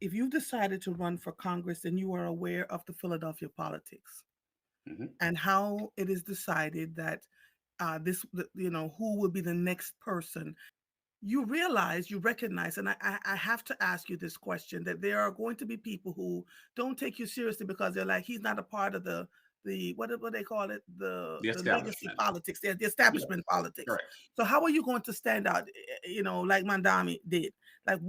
if you decided to run for Congress, then you are aware of the Philadelphia politics Hmm. and how it is decided that who will be the next person. You realize, you recognize, and I have to ask you this question, that there are going to be people who don't take you seriously because they're like, he's not a part of the what they call it, The the legacy establishment. politics, the Yeah, establishment politics. correct. So how are you going to stand out, like Mandami did? Like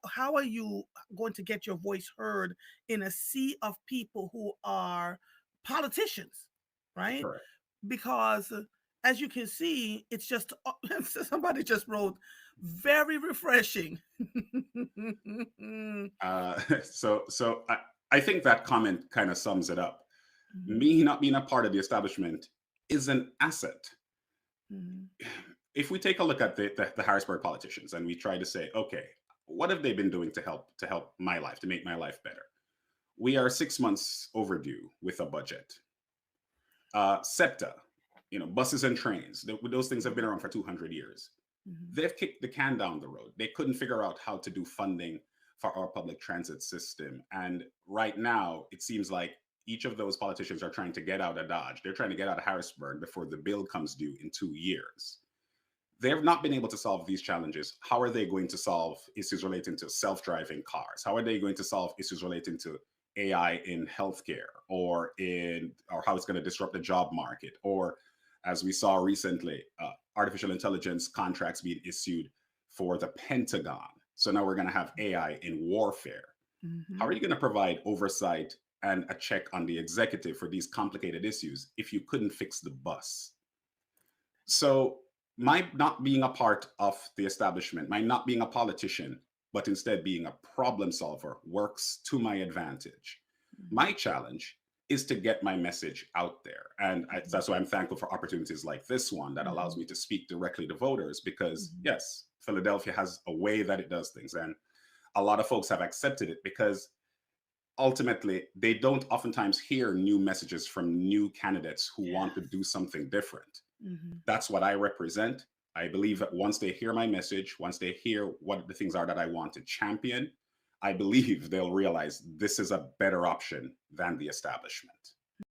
how are you going to get your voice heard in a sea of people who are politicians, right? Correct. Because as you can see, it's just somebody just wrote very refreshing. So I think that comment kind of sums it up. Mhm, Me not being a part of the establishment is an asset. mhm, If we take a look at the Harrisburg politicians and we try to say, okay, what have they been doing to help my life, to make my life better? We are 6 months overdue with a budget. SEPTA, buses and trains, those things have been around for 200 years. mhm, They've kicked the can down the road. They couldn't figure out how to do funding for our public transit system. And right now, it seems like each of those politicians are trying to get out of Dodge. They're trying to get out of Harrisburg before the bill comes due in 2 years. They've not been able to solve these challenges. How are they going to solve issues relating to self-driving cars? How are they going to solve issues relating to AI in healthcare, or how it's going to disrupt the job market, or as we saw recently, artificial intelligence contracts being issued for the Pentagon. So now we're going to have AI in warfare. How are mhm. you going to provide oversight and a check on the executive for these complicated issues if you couldn't fix the bus? So my not being a part of the establishment, my not being a politician, but instead being a problem solver works to my advantage. My challenge is to get my message out there. And that's why I'm thankful for opportunities like this one that allows Mhm, me to speak directly to voters because, mhm. yes, Philadelphia has a way that it does things. And a lot of folks have accepted it because ultimately they don't oftentimes hear new messages from new candidates who want to Yes. do something different. Mhm. That's what I represent. I believe that once they hear my message, once they hear what the things are that I want to champion, I believe they'll realize this is a better option than the establishment.